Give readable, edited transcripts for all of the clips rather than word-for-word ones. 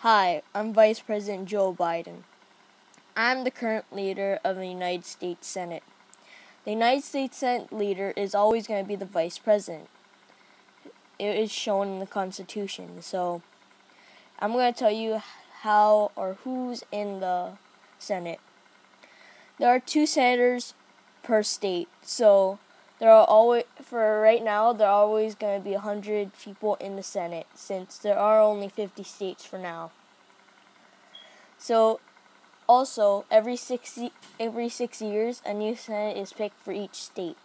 Hi, I'm Vice President Joe Biden. I'm the current leader of the United States Senate. The United States Senate leader is always going to be the Vice President. It is shown in the Constitution. So I'm going to tell you how or who's in the Senate. There are 2 senators per state. So there are always, for right now, there are always going to be 100 people in the Senate since there are only 50 states for now. So also, every 6 years, a new Senate is picked for each state.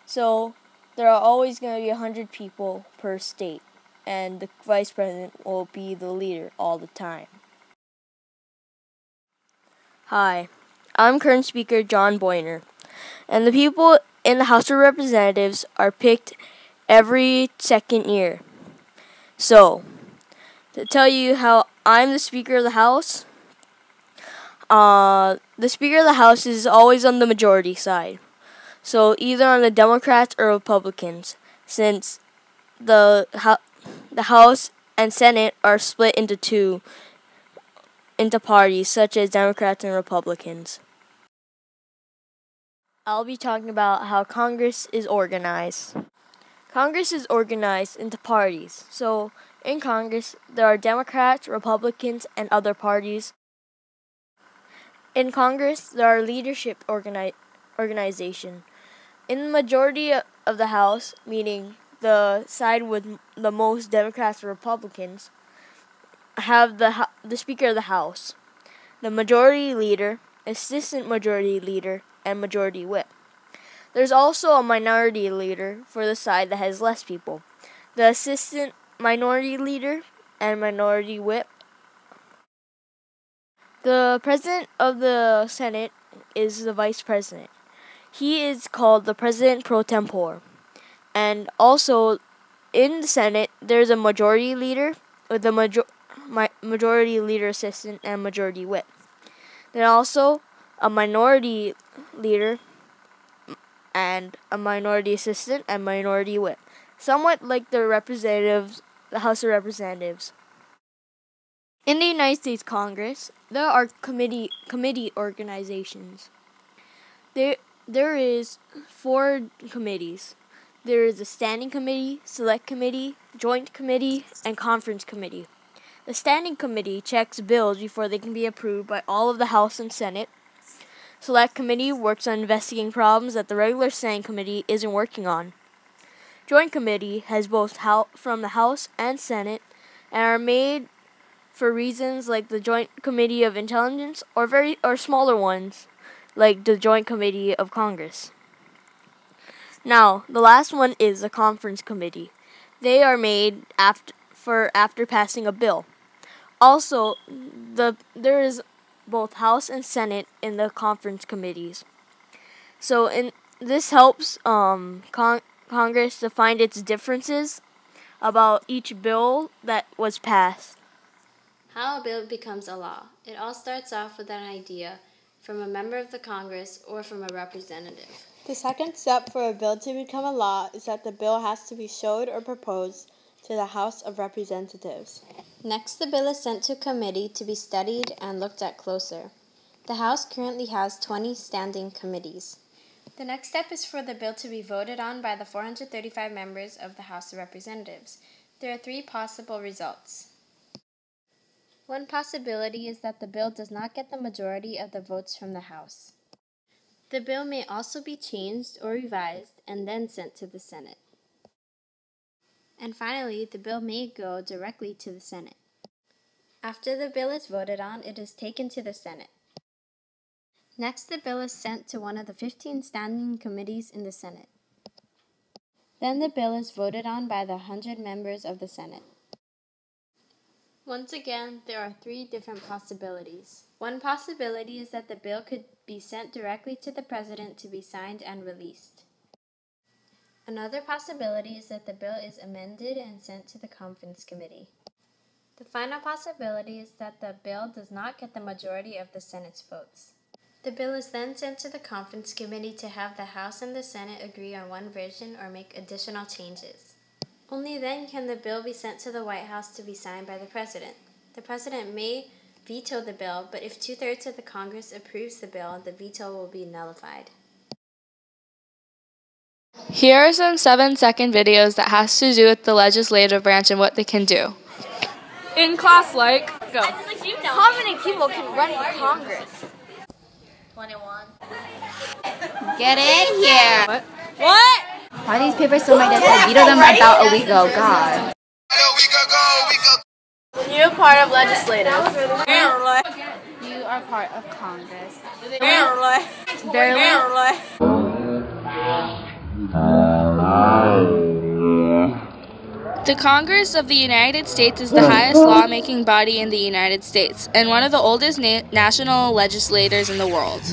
So there are always going to be 100 people per state, and the Vice President will be the leader all the time. Hi, I'm current Speaker John Boyner, and the people in the House of Representatives are picked every 2nd year. So, to tell you how I'm the Speaker of the House, the Speaker of the House is always on the majority side. So either on the Democrats or Republicans, since the House and Senate are split into parties such as Democrats and Republicans. I'll be talking about how Congress is organized. Congress is organized into parties. So in Congress, there are Democrats, Republicans, and other parties. In Congress, there are leadership organization. In the majority of the House, meaning the side with the most Democrats or Republicans, have the Speaker of the House, the Majority Leader, Assistant Majority Leader, and Majority Whip. There's also a Minority Leader for the side that has less people. The Assistant Minority Leader and Minority Whip. The President of the Senate is the Vice President. He is called the President pro tempore. And also, in the Senate, there's a Majority Leader with the Majority Leader Assistant and Majority Whip. Then also a Minority Leader and a Minority Assistant and Minority Whip. Somewhat like the House of Representatives. In the United States Congress, there are committee organizations. There is 4 committees. There is a standing committee, select committee, joint committee, and conference committee. The standing committee checks bills before they can be approved by all of the House and Senate. Select committee works on investigating problems that the regular standing committee isn't working on. Joint committee has both from the House and Senate and are made for reasons like the Joint Committee of Intelligence or smaller ones like the Joint Committee of Congress. Now, the last one is the Conference Committee. They are made after passing a bill. Also, there is both House and Senate in the conference committees. So this helps Congress to find its differences about each bill that was passed. How a bill becomes a law. It all starts off with an idea from a member of the Congress or from a representative. The second step for a bill to become a law is that the bill has to be showed or proposed to the House of Representatives. Next, the bill is sent to committee to be studied and looked at closer. The House currently has 20 standing committees. The next step is for the bill to be voted on by the 435 members of the House of Representatives. There are 3 possible results. One possibility is that the bill does not get the majority of the votes from the House. The bill may also be changed or revised and then sent to the Senate. And finally, the bill may go directly to the Senate. After the bill is voted on, it is taken to the Senate. Next, the bill is sent to one of the 15 standing committees in the Senate. Then the bill is voted on by the 100 members of the Senate. Once again, there are 3 different possibilities. One possibility is that the bill could be sent directly to the President to be signed and released. Another possibility is that the bill is amended and sent to the Conference Committee. The final possibility is that the bill does not get the majority of the Senate's votes. The bill is then sent to the Conference Committee to have the House and the Senate agree on one version or make additional changes. Only then can the bill be sent to the White House to be signed by the President. The President may veto the bill, but if 2/3 of the Congress approves the bill, the veto will be nullified. Here are some 7-second videos that has to do with the legislative branch and what they can do. In class, go. How many people can run for Congress? 21. Get in here. What? Why are these papers so my desk? I vetoed them about a week ago. God. You're part of legislative. You are part of Congress. Barely. The Congress of the United States is the highest lawmaking body in the United States and one of the oldest national legislators in the world.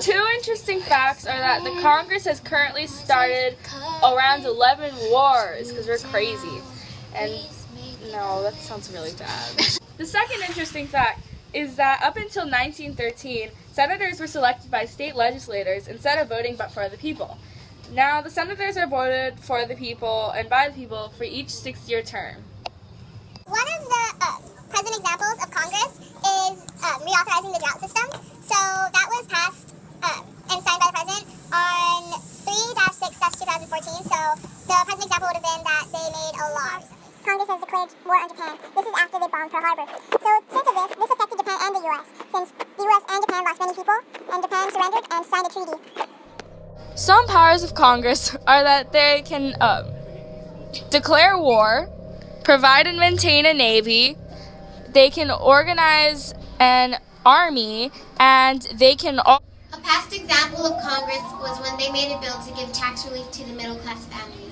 Two interesting facts are that the Congress has currently started around 11 wars, because we're crazy. And no, that sounds really bad. The second interesting fact is that up until 1913, senators were selected by state legislators instead of voting but for the people. Now the senators are voted for the people and by the people for each 6-year term. One of the present examples of Congress is reauthorizing the drought system. So that was passed and signed by the President on 3-6-2014. So the present example would have been that they made a law. Congress has declared war on Japan. This is after they bombed Pearl Harbor. So since of this affected Japan and the U.S. since the U.S. and Japan lost many people and Japan surrendered and signed a treaty. Some powers of Congress are that they can declare war, provide and maintain a navy, they can organize an army, and they can A past example of Congress was when they made a bill to give tax relief to the middle-class families.